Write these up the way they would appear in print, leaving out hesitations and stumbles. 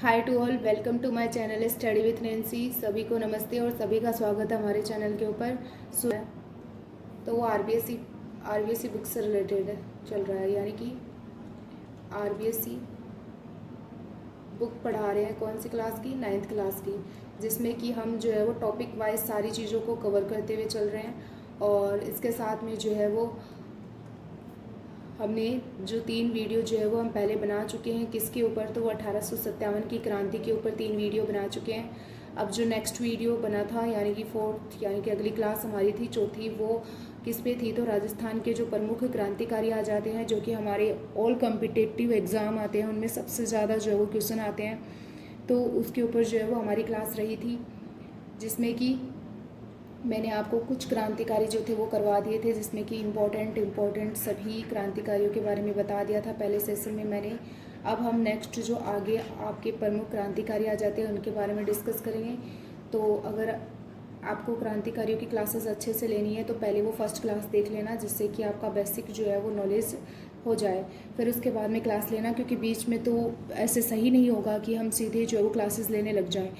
Hi to all, welcome to my channel study with Nancy. सभी को नमस्ते और सभी का स्वागत है हमारे चैनल के ऊपर। तो वो आरबीएससी बुक से रिलेटेड चल रहा है, यानी कि आरबीएससी बुक पढ़ा रहे हैं। कौन सी क्लास की? 9th क्लास की, जिसमें कि हम जो है वो टॉपिक वाइज सारी चीज़ों को कवर करते हुए चल रहे हैं। और इसके साथ में जो है वो हमने जो 3 वीडियो जो है वो हम पहले बना चुके हैं। किसके ऊपर? तो वो 1857 की क्रांति के ऊपर 3 वीडियो बना चुके हैं। अब जो नेक्स्ट वीडियो बना था, यानी कि 4th, यानी कि अगली क्लास हमारी थी चौथी, वो किस पे थी? तो राजस्थान के जो प्रमुख क्रांतिकारी आ जाते हैं, जो कि हमारे ऑल कॉम्पिटिटिव एग्ज़ाम आते हैं, उनमें सबसे ज़्यादा जो है वो क्वेश्चन आते हैं। तो उसके ऊपर जो है वो हमारी क्लास रही थी, जिसमें कि मैंने आपको कुछ क्रांतिकारी जो थे वो करवा दिए थे, जिसमें कि इम्पोर्टेंट सभी क्रांतिकारियों के बारे में बता दिया था पहले सेशन में मैंने। अब हम नेक्स्ट जो आगे आपके प्रमुख क्रांतिकारी आ जाते हैं उनके बारे में डिस्कस करेंगे। तो अगर आपको क्रांतिकारियों की क्लासेस अच्छे से लेनी है तो पहले वो फर्स्ट क्लास देख लेना, जिससे कि आपका बेसिक जो है वो नॉलेज हो जाए। फिर उसके बाद में क्लास लेना, क्योंकि बीच में तो ऐसे सही नहीं होगा कि हम सीधे जो है वो क्लासेस लेने लग जाएं।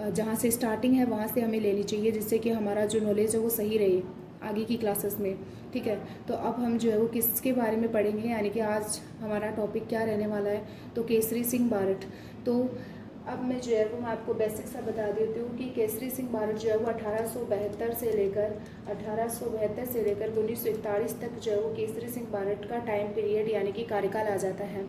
जहाँ से स्टार्टिंग है वहाँ से हमें लेनी चाहिए, जिससे कि हमारा जो नॉलेज है वो सही रहे आगे की क्लासेस में। ठीक है, तो अब हम जो है वो किसके बारे में पढ़ेंगे, यानी कि आज हमारा टॉपिक क्या रहने वाला है? तो केसरी सिंह बारट। तो अब मैं जो है वो मैं आपको बेसिक सा बता देती हूँ कि केसरी सिंह बारट जो है वो 1872 से लेकर 1941 तक जो है वो केसरी सिंह बारट का टाइम पीरियड यानी कि कार्यकाल आ जाता है।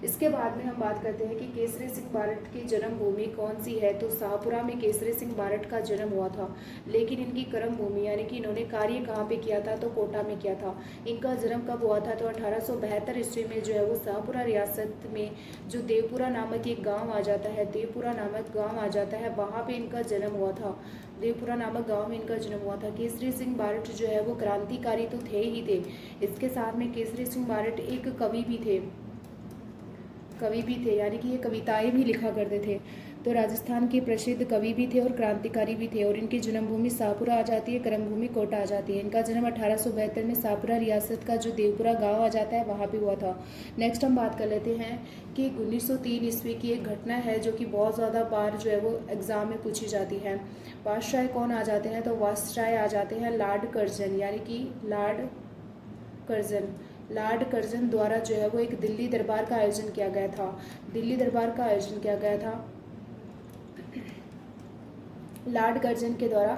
इसके बाद में हम बात करते हैं कि केसरी सिंह बारट की जन्मभूमि कौन सी है। तो शाहपुरा में केसरी सिंह बारट का जन्म हुआ था, लेकिन इनकी कर्म भूमि यानी कि इन्होंने कार्य कहाँ पे किया था? तो कोटा में किया था। इनका जन्म कब हुआ था? तो 1872 ईस्वी में जो है वो शाहपुरा रियासत में जो देवपुरा नामक एक गाँव आ जाता है, वहाँ पे इनका जन्म हुआ था। देवपुरा नामक गांव में इनका जन्म हुआ था। केसरी सिंह बारट जो है वो क्रांतिकारी तो थे ही थे, इसके साथ में केसरी सिंह बारट एक कवि भी थे, यानी कि ये कविताएं भी लिखा करते थे। तो राजस्थान के प्रसिद्ध कवि भी थे और क्रांतिकारी भी थे। और इनकी जन्मभूमि शाहपुरा आ जाती है, कर्मभूमि कोटा आ जाती है। इनका जन्म 1872 में शाहपुरा रियासत का जो देवपुरा गांव आ जाता है वहाँ पे हुआ था। नेक्स्ट हम बात कर लेते हैं कि 1903 ईस्वी की एक घटना है जो कि बहुत ज़्यादा बार जो है वो एग्ज़ाम में पूछी जाती है। वायसराय कौन आ जाते हैं? तो वायसराय आ जाते हैं लॉर्ड कर्जन, यानी कि लॉर्ड कर्जन द्वारा जो है वो एक दिल्ली दरबार का आयोजन किया गया था। लॉर्ड कर्जन के द्वारा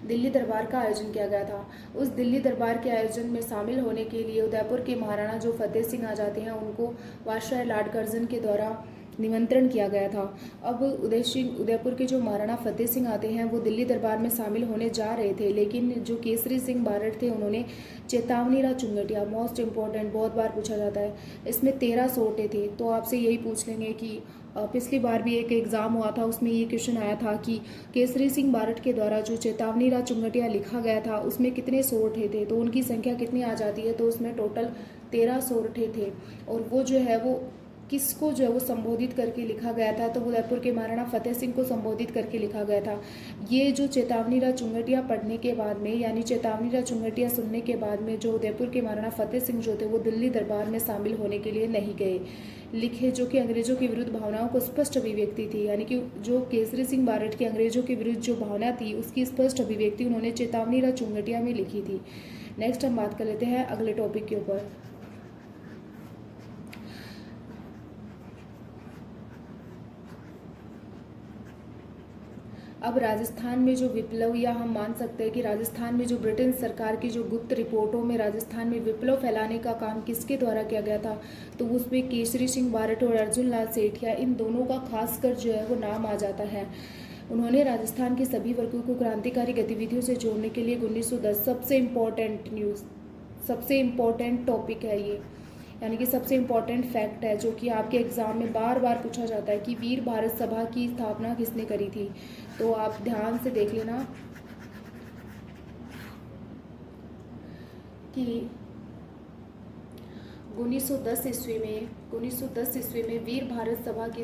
दिल्ली दरबार का आयोजन किया गया था। उस दिल्ली दरबार के आयोजन में शामिल होने के लिए उदयपुर के महाराणा जो फतेह सिंह आ जाते हैं, उनको वायसराय लॉर्ड कर्जन के द्वारा निमंत्रण किया गया था। अब उदयपुर के जो महाराणा फतेह सिंह आते हैं वो दिल्ली दरबार में शामिल होने जा रहे थे, लेकिन जो केसरी सिंह बारट थे उन्होंने चेतावनी रा चुंगटिया, मोस्ट इम्पॉर्टेंट, बहुत बार पूछा जाता है, इसमें 13 सोटे थे। तो आपसे यही पूछ लेंगे कि पिछली बार भी एक एग्ज़ाम हुआ था, उसमें ये क्वेश्चन आया था कि केसरी सिंह बारट के द्वारा जो चेतावनी रा चुंगटिया लिखा गया था उसमें कितने सोरठे थे? तो उनकी संख्या कितनी आ जाती है? तो उसमें टोटल 13 सोरठे थे। और वो जो है वो किसको जो है वो संबोधित करके लिखा गया था? तो उदयपुर के महाराणा फतेह सिंह को संबोधित करके लिखा गया था। ये जो चेतावनी रा चुंगटिया पढ़ने के बाद में, यानी चेतावनी रा चुंगटिया सुनने के बाद में, जो उदयपुर के महाराणा फतेह सिंह जो थे वो दिल्ली दरबार में शामिल होने के लिए नहीं गए। लिखे जो कि अंग्रेजों के विरुद्ध भावनाओं को स्पष्ट अभिव्यक्ति थी, यानी कि जो केसरी सिंह बारट की अंग्रेजों के विरुद्ध जो भावना थी उसकी स्पष्ट अभिव्यक्ति उन्होंने चेतावनी रा चुंगटिया में लिखी थी। नेक्स्ट हम बात कर लेते हैं अगले टॉपिक के ऊपर। अब राजस्थान में जो विप्लव, या हम मान सकते हैं कि राजस्थान में जो ब्रिटेन सरकार की जो गुप्त रिपोर्टों में राजस्थान में विप्लव फैलाने का काम किसके द्वारा किया गया था? तो उसमें केसरी सिंह बारट और अर्जुन लाल सेठिया, इन दोनों का खासकर जो है वो नाम आ जाता है। उन्होंने राजस्थान के सभी वर्गों को क्रांतिकारी गतिविधियों से जोड़ने के लिए 1910, सबसे इम्पोर्टेंट टॉपिक है ये, यानी कि सबसे इम्पोर्टेंट फैक्ट है जो कि आपके एग्ज़ाम में बार बार पूछा जाता है कि वीर भारत सभा की स्थापना किसने करी थी? तो आप ध्यान से देख लेना कि 1910 ईस्वी में वीर भारत सभा की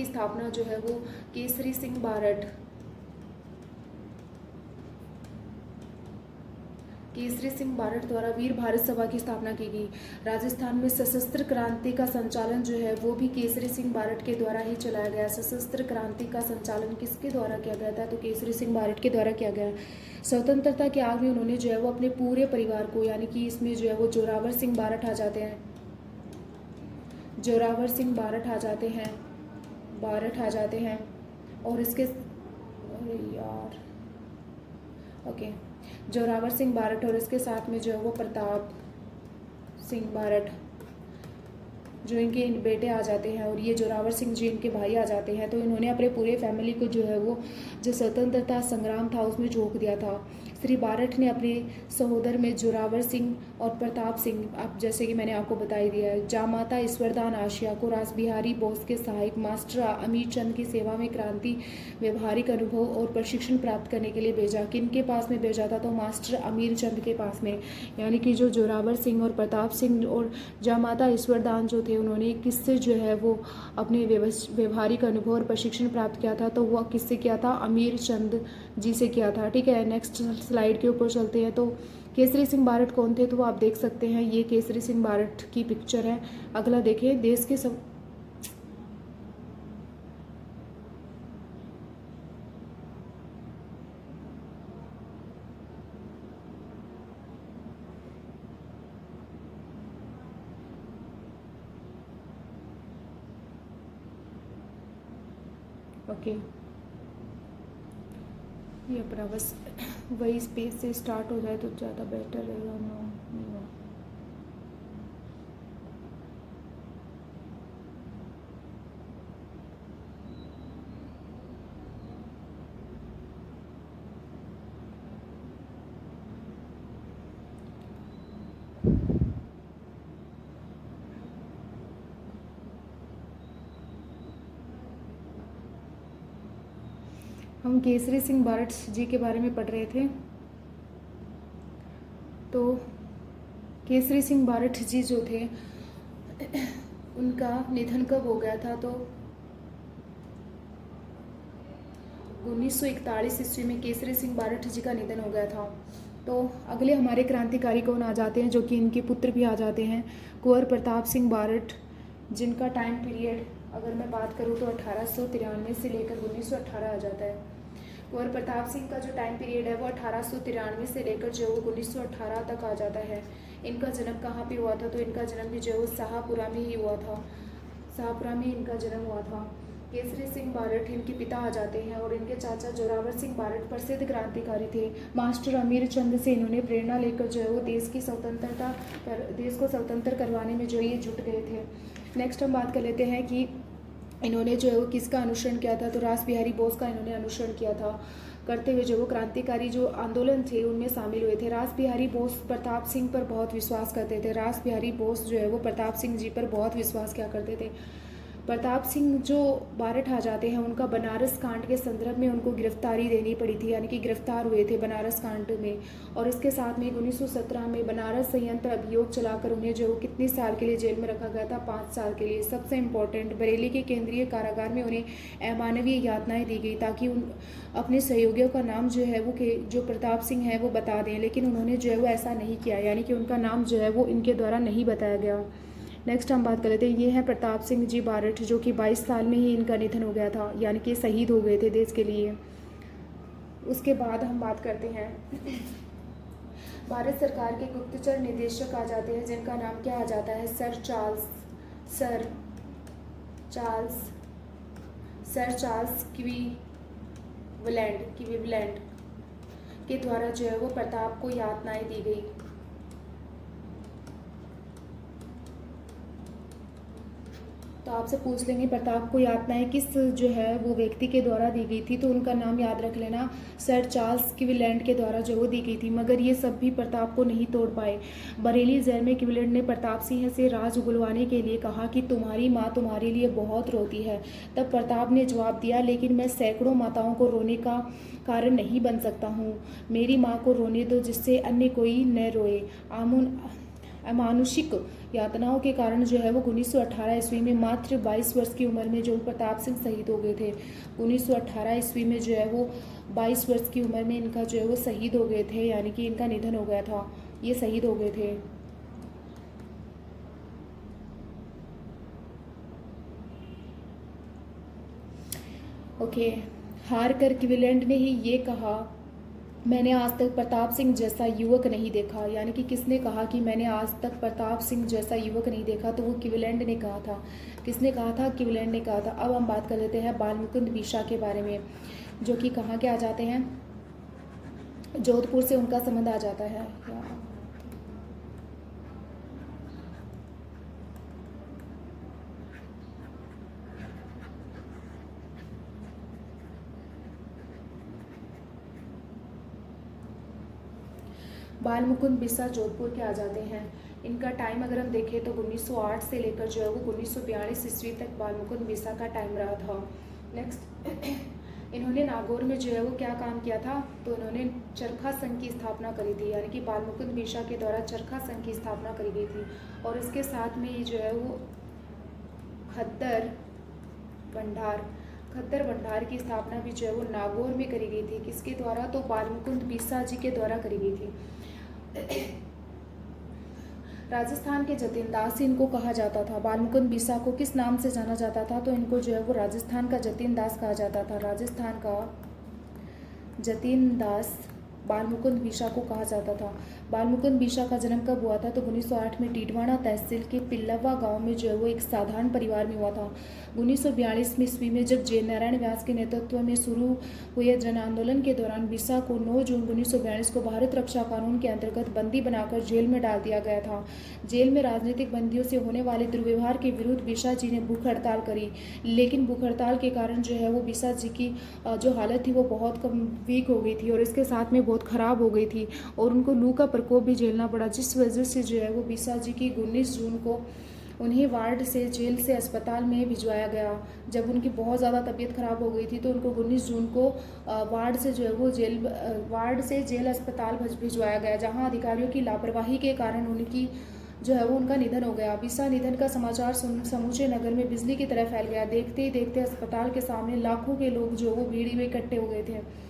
स्थापना जो है वो केसरी केसरी सिंह बारठ द्वारा वीर भारत सभा की स्थापना की गई। राजस्थान में सशस्त्र क्रांति का संचालन जो है वो भी केसरी सिंह बारठ के द्वारा ही चलाया गया। सशस्त्र क्रांति का संचालन किसके द्वारा किया गया था? तो केसरी सिंह बारठ के द्वारा किया गया। स्वतंत्रता के आग में उन्होंने जो है वो अपने पूरे परिवार को, यानी कि इसमें जो है वो जोरावर सिंह बारठ आ जाते हैं, जोरावर सिंह बारठ आ जाते हैं, बारठ आ जाते हैं। और इसके, अरे यार, ओके, जोरावर सिंह बारठ और इसके साथ में जो है वो प्रताप सिंह बारठ जो इनके बेटे आ जाते हैं, और ये जोरावर सिंह जी इनके भाई आ जाते हैं। तो इन्होंने अपने पूरे फैमिली को जो है वो जो स्वतंत्रता संग्राम था उसमें झोंक दिया था। श्री बारठ ने अपने सहोदर में जोरावर सिंह और प्रताप सिंह, अब जैसे कि मैंने आपको बता ही दिया है, जामाता ईश्वरदान आशिया को रास बिहारी बोस के सहायक मास्टर अमीर चंद की सेवा में क्रांति व्यवहारिक अनुभव और प्रशिक्षण प्राप्त करने के लिए भेजा। किन के पास में भेजा था? तो मास्टर अमीर चंद के पास में। यानी कि जो जोरावर सिंह और प्रताप सिंह और जामाता ईश्वरदान जो थे, उन्होंने किससे जो है वो अपने व्यवहारिक अनुभव और प्रशिक्षण प्राप्त किया था? तो वह किससे किया था? अमीर चंद जी से किया था। ठीक है, नेक्स्ट स्लाइड के ऊपर चलते हैं। तो केसरी सिंह बारठ कौन थे? तो वो आप देख सकते हैं, ये केसरी सिंह बारठ की पिक्चर है। अगला देखें, देश के सब ओके, ये अपना बस वही स्पेस से स्टार्ट हो जाए तो ज़्यादा बेटर रहेगा। नो नो, हम केसरी सिंह बारठ जी के बारे में पढ़ रहे थे। तो केसरी सिंह बारठ जी जो थे उनका निधन कब हो गया था? तो 1941 ईस्वी में केसरी सिंह बारठ जी का निधन हो गया था। तो अगले हमारे क्रांतिकारी कौन आ जाते हैं, जो कि इनके पुत्र भी आ जाते हैं, कुंवर प्रताप सिंह बारठ, जिनका टाइम पीरियड अगर मैं बात करूँ तो 1893 से लेकर 1918 आ जाता है। कुंवर प्रताप सिंह का जो टाइम पीरियड है वो 1893 से लेकर जो वो 1918 तक आ जाता है। इनका जन्म कहाँ पे हुआ था? तो इनका जन्म भी जो है वो शाहपुरा में ही हुआ था, शाहपुरा में इनका जन्म हुआ था। केसरी सिंह बारठ इनके पिता आ जाते हैं, और इनके चाचा जोरावर सिंह बारठ प्रसिद्ध क्रांतिकारी थे। मास्टर अमीर चंद से इन्होंने प्रेरणा लेकर जो है वो देश को स्वतंत्र करवाने में जो ये जुट गए थे। नेक्स्ट हम बात कर लेते हैं कि इन्होंने जो है वो किसका अनुसरण किया था? तो रास बिहारी बोस का इन्होंने अनुसरण किया था। करते हुए जो वो क्रांतिकारी जो आंदोलन थे उनमें शामिल हुए थे। रास बिहारी बोस प्रताप सिंह पर बहुत विश्वास करते थे। रास बिहारी बोस जो है वो प्रताप सिंह जी पर बहुत विश्वास किया करते थे। प्रताप सिंह जो बारठ आ जाते हैं, उनका बनारस कांड के संदर्भ में उनको गिरफ्तारी देनी पड़ी थी, यानी कि गिरफ्तार हुए थे बनारस कांड में। और इसके साथ में 1917 में बनारस संयंत्र अभियोग चलाकर उन्हें जो कितने साल के लिए जेल में रखा गया था? 5 साल के लिए। सबसे इम्पोर्टेंट, बरेली के केंद्रीय कारागार में उन्हें अमानवीय यातनाएं दी गई ताकि उन अपने सहयोगियों का नाम जो है वो जो प्रताप सिंह है वो बता दें, लेकिन उन्होंने जो है वो ऐसा नहीं किया, यानी कि उनका नाम जो है वो इनके द्वारा नहीं बताया गया। नेक्स्ट हम बात कर लेते हैं, ये है प्रताप सिंह जी बारठ, जो कि 22 साल में ही इनका निधन हो गया था, यानी कि शहीद हो गए थे देश के लिए। उसके बाद हम बात करते हैं भारत सरकार के गुप्तचर निदेशक आ जाते हैं, जिनका नाम क्या आ जाता है? सर चार्ल्स क्लीवलैंड के द्वारा जो है वो प्रताप को यातनाएं दी गई। तो आपसे पूछ लेंगे प्रताप को यातनाएं किस जो है वो व्यक्ति के द्वारा दी गई थी? तो उनका नाम याद रख लेना, सर चार्ल्स क्लीवलैंड के द्वारा जो वो दी गई थी। मगर ये सब भी प्रताप को नहीं तोड़ पाए। बरेली जेल में क्लीवलैंड ने प्रताप सिंह से राज उगलवाने के लिए कहा कि तुम्हारी माँ तुम्हारे लिए बहुत रोती है। तब प्रताप ने जवाब दिया, लेकिन मैं सैकड़ों माताओं को रोने का कारण नहीं बन सकता हूँ। मेरी माँ को रोने दो, जिससे अन्य कोई न रोए। अमानुषिक यातनाओं के कारण जो है वो 1918 ईस्वी में मात्र 22 वर्ष की उम्र में जो प्रताप सिंह शहीद हो गए थे। 1918 ईस्वी में जो है वो 22 वर्ष की उम्र में इनका जो है वो शहीद हो गए थे, यानी कि इनका निधन हो गया था, ये शहीद हो गए थे। ओके, हार कर क्विवेलेंट ने ही ये कहा, मैंने आज तक प्रताप सिंह जैसा युवक नहीं देखा। यानी कि किसने कहा कि मैंने आज तक प्रताप सिंह जैसा युवक नहीं देखा, तो वो क्विवेलेंट ने कहा था। किसने कहा था? क्विवेलेंट ने कहा था। अब हम बात कर लेते हैं बालमुकुंद बीशा के बारे में, जो कि कहाँ के आ जाते हैं, जोधपुर से उनका संबंध आ जाता है। बालमुकुंद बिरसा जोधपुर के आ जाते हैं। इनका टाइम अगर हम देखें तो 1908 से लेकर जो है वो 1942 ईस्वी तक बालमुकुंद बिरसा का टाइम रहा था। नेक्स्ट, इन्होंने नागौर में जो है वो क्या काम किया था, तो इन्होंने चरखा संघ की स्थापना करी थी। यानी कि बालमुकुंद बिरसा के द्वारा चरखा संघ की स्थापना करी गई थी। और इसके साथ में ये जो है वो खद्दर भंडार की स्थापना भी जो है वो नागौर में करी गई थी। किसके द्वारा? तो बालमुकुंद बिरसा जी के द्वारा करी गई थी। राजस्थान के जतिन दास इनको कहा जाता था। बालमुकुंद बिरसा को किस नाम से जाना जाता था? तो इनको जो है वो राजस्थान का जतिन दास कहा जाता था। राजस्थान का जतिन दास बालमुकुंद बिरसा को कहा जाता था। बालमुकुंद बिरसा का जन्म कब हुआ था? तो 1908 में डीडवाना तहसील के पिल्लवा गांव में जो है वो एक साधारण परिवार में हुआ था। 1942 में ईस्वी में जब जय नारायण व्यास के नेतृत्व में शुरू हुए जन आंदोलन के दौरान बिरसा को 9 जून 1942 को भारत रक्षा कानून के अंतर्गत बंदी बनाकर जेल में डाल दिया गया था। जेल में राजनीतिक बंदियों से होने वाले दुर्व्यवहार के विरुद्ध बिरसा जी ने भूख हड़ताल करी, लेकिन भूख हड़ताल के कारण जो है वो बिरसा जी की जो हालत थी वो बहुत कम वीक हो गई थी और इसके साथ में बहुत ख़राब हो गई थी और उनको लू का प्रकोप भी झेलना पड़ा, जिस वजह से जो है वो बिरसा जी की 19 जून को उन्हें वार्ड से जेल से अस्पताल में भिजवाया गया। जब उनकी बहुत ज़्यादा तबीयत ख़राब हो गई थी तो उनको 19 जून को वार्ड से जो है वो जेल अस्पताल भिजवाया गया, जहां अधिकारियों की लापरवाही के कारण उनकी जो है वो उनका निधन हो गया। बिरसा निधन का समाचार समूचे नगर में बिजली की तरह फैल गया। देखते ही देखते अस्पताल के सामने लाखों के लोग जो वो भीड़ में इकट्ठे हो गए थे।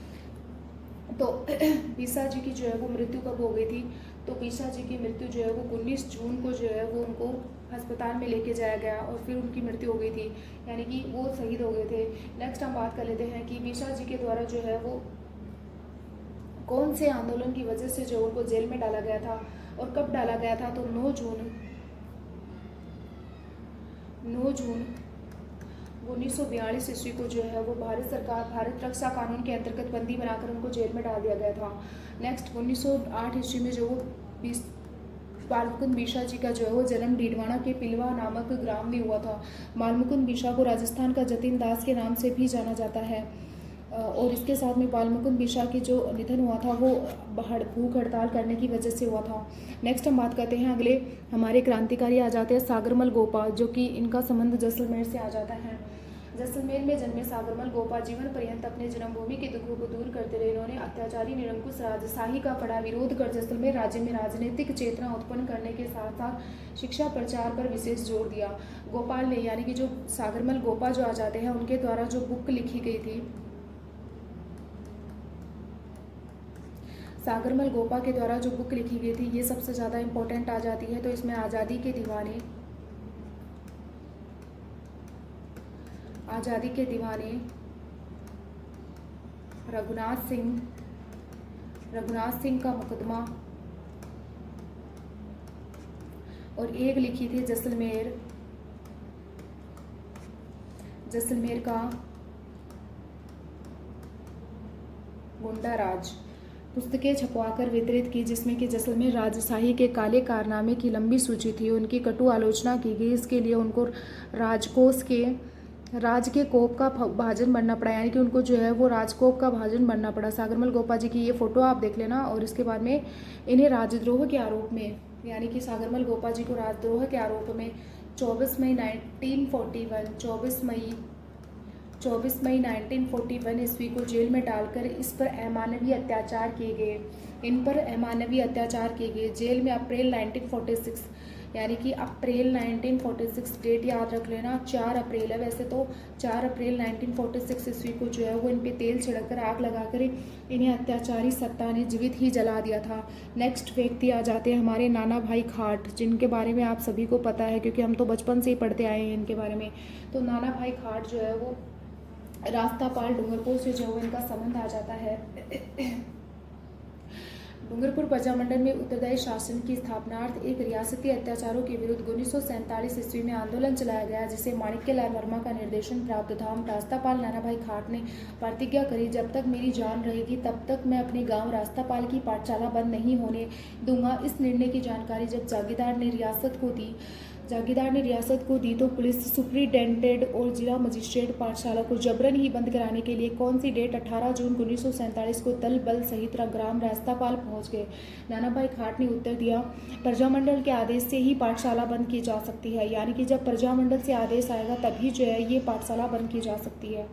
तो बिरसा जी की जो है वो मृत्यु कब हो गई थी? तो बिरसा जी की मृत्यु जो है वो 19 जून को जो है वो उनको अस्पताल में लेके जाया गया और फिर उनकी मृत्यु हो गई थी, यानी कि वो शहीद हो गए थे। नेक्स्ट हम बात कर लेते हैं कि बिरसा जी के द्वारा जो है वो कौन से आंदोलन की वजह से जो उनको जेल में डाला गया था और कब डाला गया था? तो 9 जून 1942 ईस्वी को जो है वो भारत रक्षा कानून के अंतर्गत बंदी बनाकर उनको जेल में डाल दिया गया था। नेक्स्ट 1908 ईस्वी में जो वो बालमुकुंद बिरसा जी का जो है वो जन्म डीडवाना के पिलवा नामक ग्राम में हुआ था। बालमुकुंद बिरसा को राजस्थान का जतिन दास के नाम से भी जाना जाता है और इसके साथ में बालमुकुंद बिरसा की जो निधन हुआ था वो भूख हड़ताल करने की वजह से हुआ था। नेक्स्ट हम बात करते हैं, अगले हमारे क्रांतिकारी आ जाते हैं सागरमल गोपा, जो कि इनका संबंध जैसलमेर से आ जाता है। जैसलमेर में जन्मे सागरमल गोपा जीवन पर्यंत अपने जन्मभूमि के दुखों को दूर करते रहे। इन्होंने अत्याचारी निरंकुश राजशाही का कड़ा विरोध कर जैसलमेर राज्य में राजनीतिक चेतना उत्पन्न करने के साथ साथ शिक्षा प्रचार पर विशेष जोर दिया। गोपाल ने, यानी कि जो सागरमल गोपा जो आ जाते हैं, उनके द्वारा जो बुक लिखी गई थी, सागरमल गोपा के द्वारा जो बुक लिखी गई थी ये सबसे ज़्यादा इम्पोर्टेंट आ जाती है। तो इसमें आज़ादी के दीवाने रघुनाथ सिंह का मुकदमा और एक लिखी थी जैसलमेर का गुंडा राज, पुस्तकें छपवाकर वितरित की, जिसमें कि जैसलमेर राजशाही के काले कारनामे की लंबी सूची थी। उनकी कटु आलोचना की गई। इसके लिए उनको राज के कोप का भाजन बनना पड़ा, यानी कि उनको जो है वो राजकोप का भाजन बनना पड़ा। सागरमल गोपा जी की ये फोटो आप देख लेना। और इसके बाद में इन्हें राजद्रोह के आरोप में, यानी कि सागरमल गोपा जी को राजद्रोह के आरोप में 24 मई 24 मई 1941 ईस्वी को जेल में डालकर इस पर अमानवीय अत्याचार किए गए। इन पर अमानवीय अत्याचार किए गए। जेल में अप्रैल 1946 यानी कि अप्रैल 1946 डेट याद रख लेना, 4 अप्रैल है वैसे तो, 4 अप्रैल 1946 ईस्वी को जो है वो इन पे तेल छिड़ककर आग लगाकर इन्हें अत्याचारी सत्ता ने जीवित ही जला दिया था। नेक्स्ट व्यक्ति आ जाते हैं हमारे नाना भाई खाट, जिनके बारे में आप सभी को पता है क्योंकि हम तो बचपन से ही पढ़ते आए हैं इनके बारे में। तो नाना भाई खाट जो है वो रास्तापाल डूंगरपुर से जो है इनका संबंध आ जाता है। डूंगरपुर प्रजामंडल में उत्तरदायी शासन की स्थापनार्थ एक रियासती अत्याचारों के विरुद्ध 1947 ईस्वी में आंदोलन चलाया गया, जिसे माणिक्यलाल वर्मा का निर्देशन प्राप्त था। रास्तापाल नाना भाई खाट ने प्रतिज्ञा करी, जब तक मेरी जान रहेगी तब तक मैं अपने गांव रास्तापाल की पाठशाला बंद नहीं होने दूंगा। इस निर्णय की जानकारी जब जागीरदार ने रियासत को दी तो पुलिस सुप्रिटेंडेंट और जिला मजिस्ट्रेट पाठशाला को जबरन ही बंद कराने के लिए कौन सी डेट 18 जून 1947 को दल बल सहित ग्राम रास्तापाल पहुंच गए। नाना भाई खाट ने उत्तर दिया, प्रजामंडल के आदेश से ही पाठशाला बंद की जा सकती है, यानी कि जब प्रजामंडल से आदेश आएगा तभी जो है ये पाठशाला बंद की जा सकती है।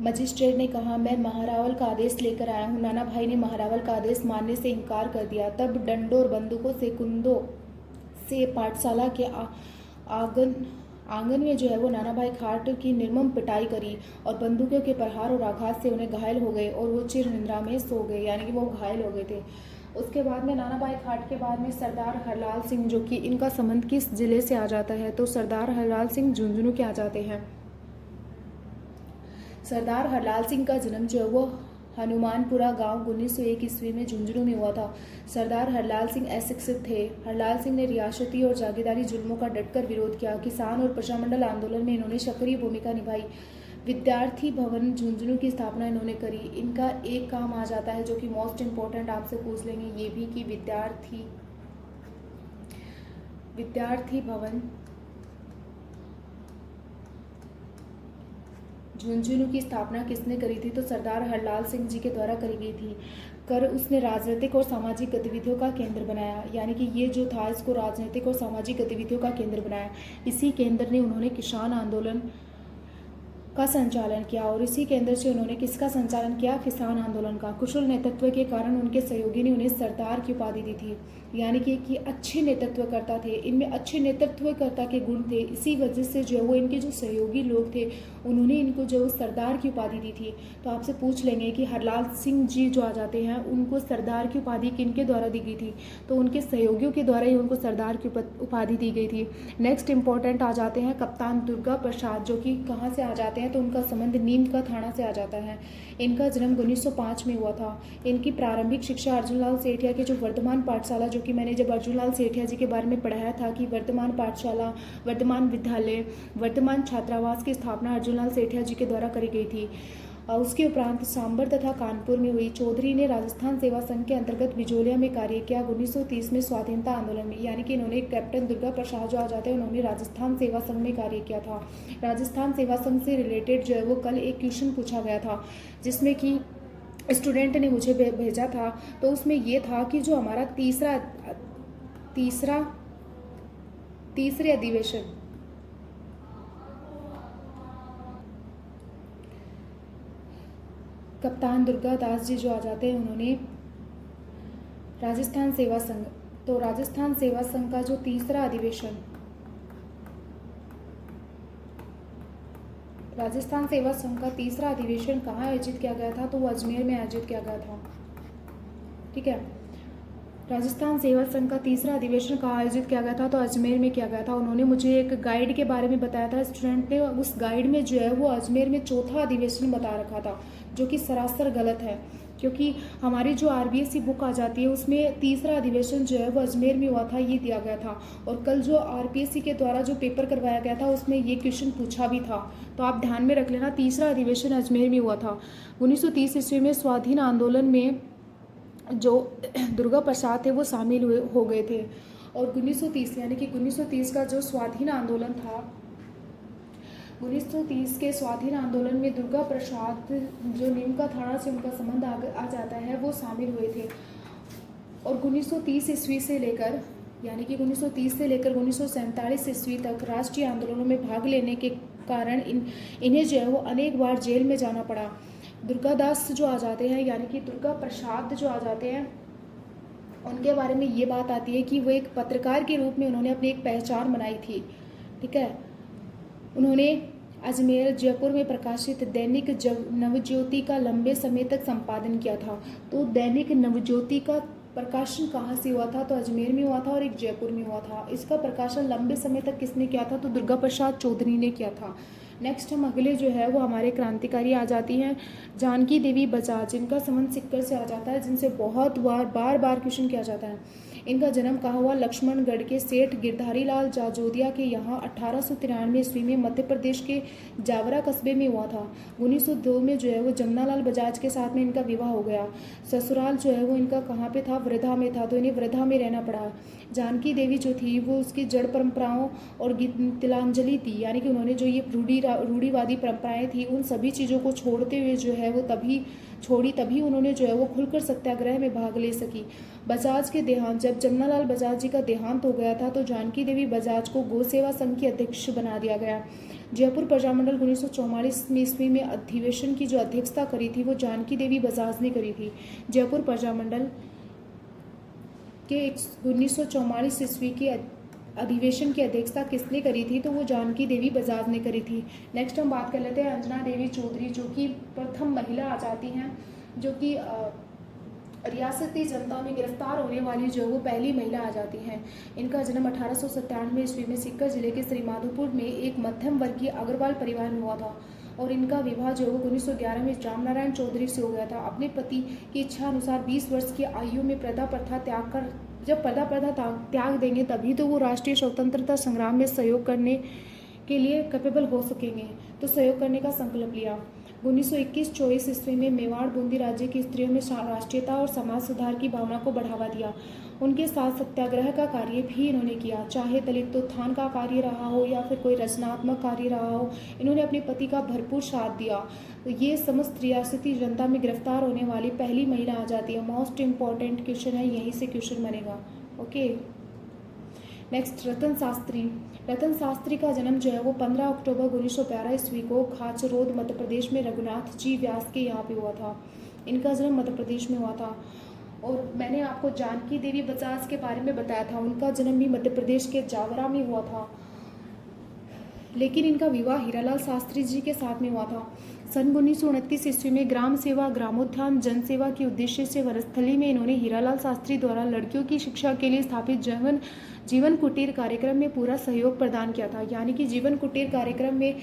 मजिस्ट्रेट ने कहा, मैं महारावल का आदेश लेकर आया हूँ। नाना भाई ने महारावल का आदेश मानने से इनकार कर दिया। तब डंडों और बंदूकों से कुंदों से पाठशाला के आंगन में जो है वो नाना भाई खाट की निर्मम पिटाई करी और बंदूकों के प्रहार और आघात से उन्हें घायल हो गए और वो चिर निद्रा में सो गए, यानी कि वो घायल हो गए थे। उसके बाद में नाना भाई खाट के बाद में सरदार हरलाल सिंह, जो कि इनका संबंध किस जिले से आ जाता है, तो सरदार हरलाल सिंह झुंझुनू के आ जाते हैं। सरदार हरलाल सिंह का जन्म जो है वो हनुमानपुरा गांव 1901 ईस्वी में झुंझुनू में हुआ था। सरदार हरलाल सिंह अशिक्षित थे। हरलाल सिंह ने रियासती और जागीरदारी जुल्मों का डटकर विरोध किया। किसान और प्रजामंडल आंदोलन में इन्होंने सक्रिय भूमिका निभाई। विद्यार्थी भवन झुंझुनू की स्थापना इन्होंने करी। इनका एक काम आ जाता है जो कि मोस्ट इम्पोर्टेंट आपसे पूछ लेंगे ये भी कि विद्यार्थी भवन झुंझुनू की स्थापना किसने करी थी, तो सरदार हरलाल सिंह जी के द्वारा करी गई थी। कर उसने राजनीतिक और सामाजिक गतिविधियों का केंद्र बनाया, यानी कि ये जो था इसको राजनीतिक और सामाजिक गतिविधियों का केंद्र बनाया। इसी केंद्र ने उन्होंने किसान आंदोलन का संचालन किया और इसी केंद्र से उन्होंने किसका संचालन किया, किसान आंदोलन का। कुशल नेतृत्व के कारण उनके सहयोगी ने उन्हें सरदार की उपाधि दी थी, यानी कि अच्छे नेतृत्वकर्ता थे, इनमें अच्छे नेतृत्वकर्ता के गुण थे। इसी वजह से जो है वो इनके जो सहयोगी लोग थे उन्होंने इनको जो सरदार की उपाधि दी थी। तो आपसे पूछ लेंगे कि हरलाल सिंह जी जो आ जाते हैं उनको सरदार की उपाधि किनके द्वारा दी गई थी, तो उनके सहयोगियों के द्वारा ही उनको सरदार की उपाधि दी गई थी। नेक्स्ट इंपॉर्टेंट आ जाते हैं कप्तान दुर्गा प्रसाद, जो कि कहाँ से आ जाते हैं, तो उनका संबंध नीम का थाना से आ जाता है। इनका जन्म 1905 में हुआ था। इनकी प्रारंभिक शिक्षा अर्जुनलाल सेठिया के जो वर्तमान पाठशाला, जो कि मैंने जब अर्जुनलाल सेठिया जी के बारे में पढ़ाया था कि वर्तमान पाठशाला, वर्तमान विद्यालय, वर्तमान छात्रावास की स्थापना अर्जुनलाल सेठिया जी के द्वारा करी गई थी। उसके उपरांत सांबर तथा कानपुर में हुई। चौधरी ने राजस्थान सेवा संघ के अंतर्गत बिजोलिया में कार्य किया। 1930 में स्वाधीनता आंदोलन में, यानी कि इन्होंने कैप्टन दुर्गा प्रसाद जो आ जाते हैं उन्होंने राजस्थान सेवा संघ में कार्य किया था। राजस्थान सेवा संघ से रिलेटेड जो है वो कल एक क्वेश्चन पूछा गया था जिसमें कि स्टूडेंट ने मुझे भेजा था, तो उसमें ये था कि जो हमारा तीसरे अधिवेशन कप्तान दुर्गा दास जी जो आ जाते हैं उन्होंने राजस्थान सेवा संघ, तो राजस्थान सेवा संघ का जो तीसरा अधिवेशन, राजस्थान सेवा संघ का तीसरा अधिवेशन कहाँ आयोजित किया गया था, तो वो अजमेर में आयोजित किया गया था। ठीक है, राजस्थान सेवा संघ का तीसरा अधिवेशन कहाँ आयोजित किया गया था, तो अजमेर में किया गया था। उन्होंने मुझे एक गाइड के बारे में बताया था स्टूडेंट ने, उस गाइड में जो है वो अजमेर में चौथा अधिवेशन बता रखा था, जो कि सरासर गलत है, क्योंकि हमारी जो RBSc बुक आ जाती है उसमें तीसरा अधिवेशन जो है वो अजमेर में हुआ था, ये दिया गया था। और कल जो RPSC के द्वारा जो पेपर करवाया गया था उसमें ये क्वेश्चन पूछा भी था, तो आप ध्यान में रख लेना, तीसरा अधिवेशन अजमेर में हुआ था। 1930 ईस्वी में स्वाधीन आंदोलन में जो दुर्गा प्रसाद थे वो शामिल हो गए थे। और 1930 यानी कि 1930 का जो स्वाधीन आंदोलन था, 1930 के स्वाधीन आंदोलन में दुर्गा प्रसाद जो नीम का थाना से उनका संबंध आ जाता है वो शामिल हुए थे। और 1930 ईस्वी से लेकर यानी कि 1930 से लेकर 1947 ईस्वी तक राष्ट्रीय आंदोलनों में भाग लेने के कारण इन्हें जो है वो अनेक बार जेल में जाना पड़ा। दुर्गादास जो आ जाते हैं, यानी कि दुर्गा प्रसाद जो आ जाते हैं, उनके बारे में ये बात आती है कि वो एक पत्रकार के रूप में उन्होंने अपनी एक पहचान बनाई थी। ठीक है, उन्होंने अजमेर जयपुर में प्रकाशित दैनिक नवज्योति का लंबे समय तक संपादन किया था। तो दैनिक नवज्योति का प्रकाशन कहाँ से हुआ था? तो अजमेर में हुआ था और एक जयपुर में हुआ था। इसका प्रकाशन लंबे समय तक किसने किया था? तो दुर्गा प्रसाद चौधरी ने किया था। नेक्स्ट हम अगले जो है वो हमारे क्रांतिकारी आ जाती हैं जानकी देवी बजाज, जिनका संबंध सिक्कर से आ जाता है, जिनसे बहुत बार क्वेश्चन किया जाता है। इनका जन्म कहाँ हुआ? लक्ष्मणगढ़ के सेठ गिरधारी लाल जाजोदिया के यहाँ 1893 ईस्वी में मध्य प्रदेश के जावरा कस्बे में हुआ था। 1902 में जो है वो जमनालाल बजाज के साथ में इनका विवाह हो गया। ससुराल जो है वो इनका कहाँ पे था? वृद्धा में था, तो इन्हें वृद्धा में रहना पड़ा। जानकी देवी जो थी वो उसकी जड़ परंपराओं और तिलांजलि थी, यानी कि उन्होंने जो ये रूढ़िवादी परंपराएं थी उन सभी चीज़ों को छोड़ते हुए जो है वो तभी उन्होंने जो है वो खुलकर सत्याग्रह में भाग ले सकी। बजाज के देहांत, जब जमनालाल बजाज जी का देहांत हो गया था तो जानकी देवी बजाज को गौ सेवा संघ की अध्यक्ष बना दिया गया। जयपुर प्रजामंडल 1944 ईस्वी में अधिवेशन की जो अध्यक्षता करी थी वो जानकी देवी बजाज ने करी थी। जयपुर प्रजामंडल के 1944 ईस्वी के अधिवेशन की अध्यक्षता किसने करी थी? तो वो जानकी देवी बजाज ने करी थी। नेक्स्ट हम बात कर लेते हैं अंजना देवी चौधरी, जो कि प्रथम महिला आ जाती हैं जो कि रियासती जनता में गिरफ्तार होने वाली जो वो पहली महिला आ जाती हैं। इनका जन्म 1897 ईस्वी में सीकर जिले के श्रीमाधोपुर में एक मध्यम वर्गीय अग्रवाल परिवार में हुआ था और इनका विवाह जो वो 1911 में रामनारायण चौधरी से हो गया था। अपने पति की इच्छा अनुसार 20 वर्ष की आयु में पर्दा प्रथा त्याग कर, जब पर्दा प्रथा त्याग देंगे तभी तो वो राष्ट्रीय स्वतंत्रता संग्राम में सहयोग करने के लिए कैपेबल हो सकेंगे, तो सहयोग करने का संकल्प लिया। 1921-24 ईस्वी में मेवाड़ बूंदी राज्य की स्त्रियों में राष्ट्रीयता और समाज सुधार की भावना को बढ़ावा दिया। उनके साथ सत्याग्रह का कार्य भी इन्होंने किया, चाहे दलित उत्थान का कार्य रहा हो या फिर कोई रचनात्मक कार्य रहा हो, इन्होंने अपने पति का भरपूर साथ दिया। तो ये समस्त रियासती जनता में गिरफ्तार होने वाली पहली महिला आ जाती है। मोस्ट इम्पॉर्टेंट क्वेश्चन है, यहीं से क्वेश्चन बनेगा। ओके, नेक्स्ट रतन शास्त्री। रतन शास्त्री का जन्म जो है वो 15 अक्टूबर 1912 ईस्वी को खाचरोद मध्य प्रदेश में रघुनाथ जी व्यास के यहाँ पे हुआ था। इनका जन्म मध्य प्रदेश में हुआ था। और मैंने आपको जानकी देवी बजाज के बारे में बताया था, उनका जन्म भी मध्य प्रदेश के जावरा में हुआ था, लेकिन इनका विवाह हीरालाल शास्त्री जी के साथ में हुआ था। सन 1929 ईस्वी में ग्राम सेवा ग्रामोत्थान जनसेवा के उद्देश्य से वनस्थली में इन्होंने हीरालाल शास्त्री द्वारा लड़कियों की शिक्षा के लिए स्थापित जीवन कुटीर कार्यक्रम में पूरा सहयोग प्रदान किया था। यानी कि जीवन कुटीर कार्यक्रम में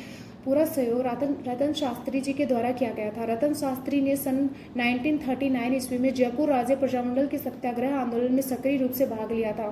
पूरा सहयोग रतन शास्त्री जी के द्वारा किया गया था। रतन शास्त्री ने सन 1939 ईस्वी में जयपुर राज्य प्रजामंडल के सत्याग्रह आंदोलन में सक्रिय रूप से भाग लिया था।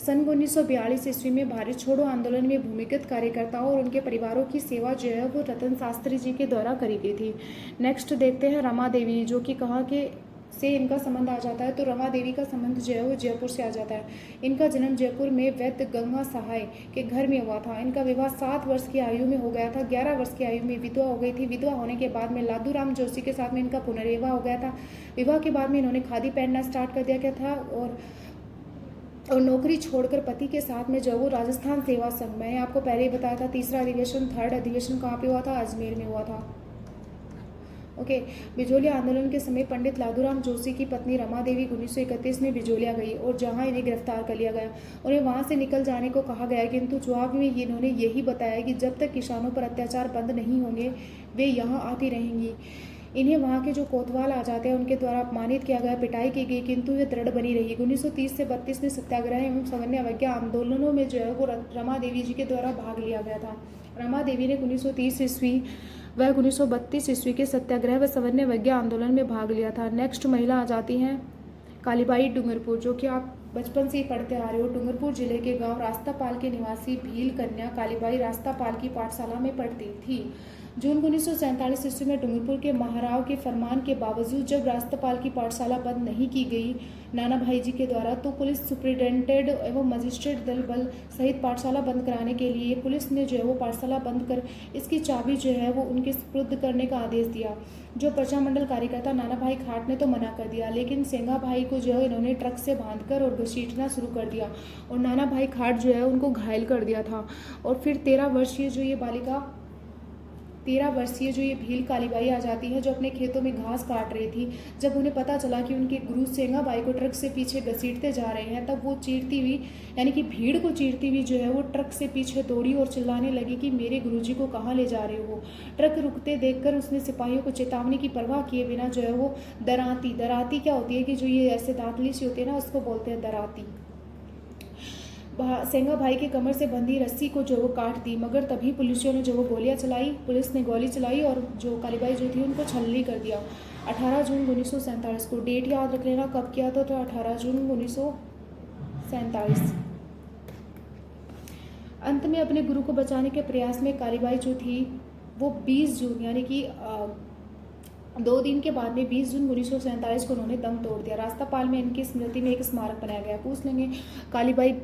सन 1942 ईस्वी में भारत छोड़ो आंदोलन में भूमिगत कार्यकर्ताओं और उनके परिवारों की सेवा जो है वो रतन शास्त्री जी के द्वारा करी गई थी। नेक्स्ट देखते हैं रमा देवी, जो कि कहाँ के से इनका संबंध आ जाता है? तो रमा देवी का संबंध जो है वो जयपुर से आ जाता है। इनका जन्म जयपुर में वैद्य गंगा सहाय के घर में हुआ था। इनका विवाह 7 वर्ष की आयु में हो गया था। 11 वर्ष की आयु में विधवा हो गई थी। विधवा होने के बाद में लादूराम जोशी के साथ में इनका पुनर्विवाह हो गया था। विवाह के बाद में इन्होंने खादी पहनना स्टार्ट कर दिया गया था और नौकरी छोड़कर पति के साथ में जो वो राजस्थान सेवा संघ, मैंने आपको पहले ही बताया था, तीसरा अधिवेशन, थर्ड अधिवेशन कहाँ पे हुआ था? अजमेर में हुआ था। ओके, बिजोलिया आंदोलन के समय पंडित लादूराम जोशी की पत्नी रमा देवी 1931 में बिजोलिया गई और जहां इन्हें गिरफ्तार कर लिया गया। उन्हें वहां से निकल जाने को कहा गया, किंतु जवाब में इन्होंने यही बताया कि जब तक किसानों पर अत्याचार बंद नहीं होंगे वे यहाँ आती रहेंगी। इन्हें वहाँ के जो कोतवाल आ जाते हैं उनके द्वारा अपमानित किया गया, पिटाई की गई, किंतु वे दृढ़ बनी रही। 1930 से 32 में सत्याग्रह एवं सवर्ण अवज्ञा आंदोलनों में जो है वो रमा देवी जी के द्वारा भाग लिया गया था। रमा देवी ने 1930 ईस्वी व 1932 ईस्वी के सत्याग्रह व सवर्ण अवज्ञा आंदोलन में भाग लिया था। नेक्स्ट महिला आ जाती हैं कालीबाई डूंगरपुर, जो कि आप बचपन से ही पढ़ते आ रहे हो। डूंगरपुर जिले के गांव रास्तापाल के निवासी भील कन्या कालीबाई रास्तापाल की पाठशाला में पढ़ती थी। जून 1947 ईस्वी में डूंगरपुर के महाराव के फरमान के बावजूद जब राष्ट्रपाल की पाठशाला बंद नहीं की गई नाना भाई जी के द्वारा, तो पुलिस सुप्रिटेंडेंट एवं मजिस्ट्रेट दल बल सहित पाठशाला बंद कराने के लिए पुलिस ने जो है वो पाठशाला बंद कर इसकी चाबी जो है वो उनके सुपुर्द करने का आदेश दिया। जो प्रजामंडल कार्यकर्ता नाना भाई खाट ने तो मना कर दिया, लेकिन सेंगा भाई को जो है इन्होंने ट्रक से बांधकर और घसीटना शुरू कर दिया और नाना भाई खाट जो है उनको घायल कर दिया था। और फिर 13 वर्षीय जो ये भील कालीबाई आ जाती है, जो अपने खेतों में घास काट रही थी। जब उन्हें पता चला कि उनके गुरु सेंगा बाई को ट्रक से पीछे घसीटते जा रहे हैं, तब वो चीरती हुई यानी कि भीड़ को चीरती हुई जो है वो ट्रक से पीछे दौड़ी और चिल्लाने लगी कि मेरे गुरुजी को कहाँ ले जा रहे हो। ट्रक रुकते देखकर उसने सिपाहियों को चेतावनी की परवाह किए बिना जो है वो दराती क्या होती है कि जो ये ऐसे दांतली सी होती है ना, उसको बोलते हैं दराती। सेंगा भाई के कमर से बंधी रस्सी को जो वो काट दी, मगर तभी पुलिसियों ने जो वो गोलियां चलाई, पुलिस ने गोली चलाई और जो कालीबाई जो थी उनको छलनी कर दिया। 18 जून 1947 को, डेट याद रख लेना कब किया था, तो 18 जून 1947। अंत में अपने गुरु को बचाने के प्रयास में कालीबाई जो थी वो 20 जून यानी कि 2 दिन के बाद में 20 जून 1947 को उन्होंने दम तोड़ दिया। रास्तापाल में इनकी स्मृति में एक स्मारक बनाया गया। पूछ लेंगे कालीबाई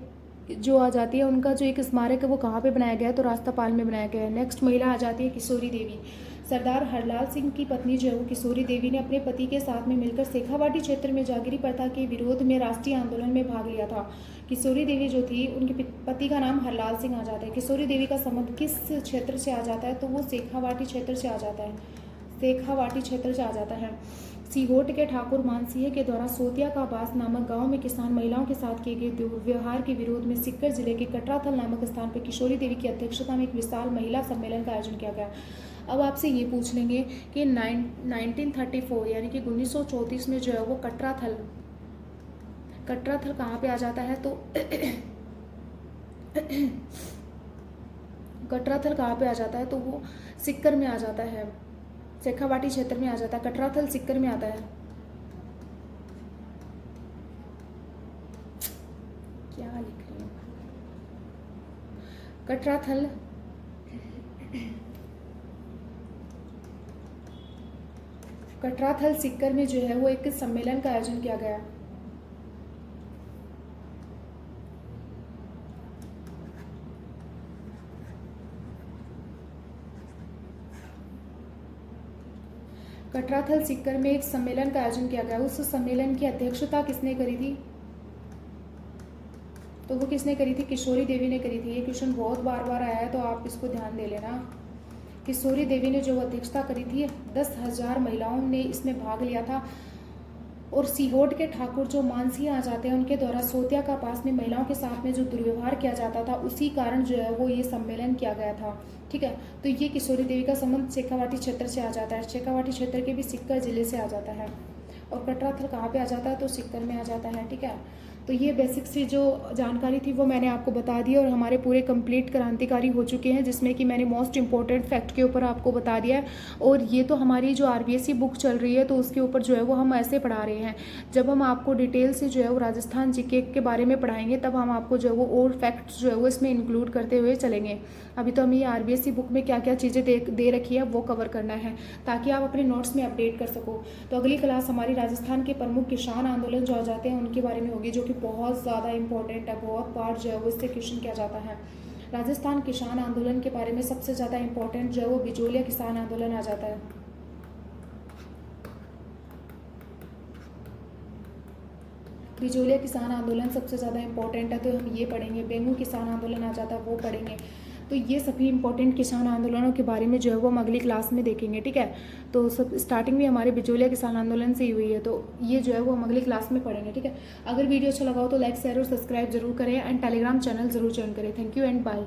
जो आ जाती है उनका जो एक स्मारक है वो कहाँ पे बनाया गया है, तो रास्तापाल में बनाया गया है। नेक्स्ट महिला आ जाती है किशोरी देवी। सरदार हरलाल सिंह की पत्नी जो है वो किशोरी देवी ने अपने पति के साथ में मिलकर शेखावाटी क्षेत्र में जागीरी प्रथा के विरोध में राष्ट्रीय आंदोलन में भाग लिया था। किशोरी देवी जो थी उनके पति का नाम हरलाल सिंह आ जाता है। किशोरी देवी का संबंध किस क्षेत्र से आ जाता है, तो वो शेखावाटी क्षेत्र से आ जाता है। शेखावाटी क्षेत्र से आ जाता है। सीहोट के ठाकुर मानसिंह के द्वारा सोतिया का बास नामक गांव में किसान महिलाओं के साथ किए गए दुर्व्यवहार के विरोध में सिक्कर जिले के कटराथल नामक स्थान पर किशोरी देवी की अध्यक्षता में एक विशाल महिला सम्मेलन का आयोजन किया गया। अब आपसे ये पूछ लेंगे कि 1934 यानी कि 1934 में जो है वो कटराथल कहाँ पे आ जाता है, तो कटराथल कहाँ पे आ जाता है, तो वो सिक्कर में आ जाता है, शेखावाटी क्षेत्र में आ जाता है। कटराथल सिक्कर में आता है। क्या लिख रही हूँ, कटराथल सिक्कर में जो है वो एक सम्मेलन का आयोजन किया गया। कटराथल सिक्कर में एक सम्मेलन का आयोजन किया गया। उस सम्मेलन की अध्यक्षता किसने करी थी, तो वो किसने करी थी, किशोरी देवी ने करी थी। ये क्वेश्चन बहुत बार आया है तो आप इसको ध्यान दे लेना। किशोरी देवी ने जो अध्यक्षता करी थी, 10,000 महिलाओं ने इसमें भाग लिया था। और सीहोट के ठाकुर जो मानसिंह आ जाते हैं उनके द्वारा सोतिया का पास में महिलाओं के साथ में जो दुर्व्यवहार किया जाता था, उसी कारण जो है वो ये सम्मेलन किया गया था। ठीक है, तो ये किशोरी देवी का संबंध शेखावाटी क्षेत्र से आ जाता है। शेखावाटी क्षेत्र के भी सिक्कर जिले से आ जाता है। और कटराथल कहाँ पे आ जाता है, तो सिक्कर में आ जाता है। ठीक है, तो ये बेसिक सी जो जानकारी थी वो मैंने आपको बता दी और हमारे पूरे कंप्लीट क्रांतिकारी हो चुके हैं, जिसमें कि मैंने मोस्ट इंपॉर्टेंट फैक्ट के ऊपर आपको बता दिया है। और ये तो हमारी जो आरबीएससी बुक चल रही है तो उसके ऊपर जो है वो हम ऐसे पढ़ा रहे हैं। जब हम आपको डिटेल से जो है वो राजस्थान जीके के बारे में पढ़ाएंगे तब हम आपको जो है वो और फैक्ट्स जो है वो इसमें इंक्लूड करते हुए चलेंगे। अभी तो हमें ये आरबीएससी बुक में क्या क्या चीज़ें दे रखी है वो कवर करना है, ताकि आप अपने नोट्स में अपडेट कर सको। तो अगली क्लास हमारी राजस्थान के प्रमुख किसान आंदोलन जो आ जाते हैं उनके बारे में होगी, जो कि बहुत ज़्यादा इंपॉर्टेंट है। बहुत बार जो है वो इससे क्वेश्चन किया जाता है। राजस्थान किसान आंदोलन के बारे में सबसे ज़्यादा इंपॉर्टेंट जो है वो बिजोलिया किसान आंदोलन आ जाता है। बिजोलिया किसान आंदोलन सबसे ज़्यादा इंपॉर्टेंट है, तो हम ये पढ़ेंगे। बेंगू किसान आंदोलन आ जाता है, वो पढ़ेंगे। तो ये सभी इंपॉर्टेंट किसान आंदोलनों के बारे में जो है वो हम अगली क्लास में देखेंगे। ठीक है, तो सब स्टार्टिंग भी हमारे बिजोलिया किसान आंदोलन से ही हुई है, तो ये जो है वो हम अगली क्लास में पढ़ेंगे। ठीक है, अगर वीडियो अच्छा लगा हो तो लाइक शेयर और सब्सक्राइब जरूर करें एंड टेलीग्राम चैनल जरूर ज्वाइन करें। Thank you and bye.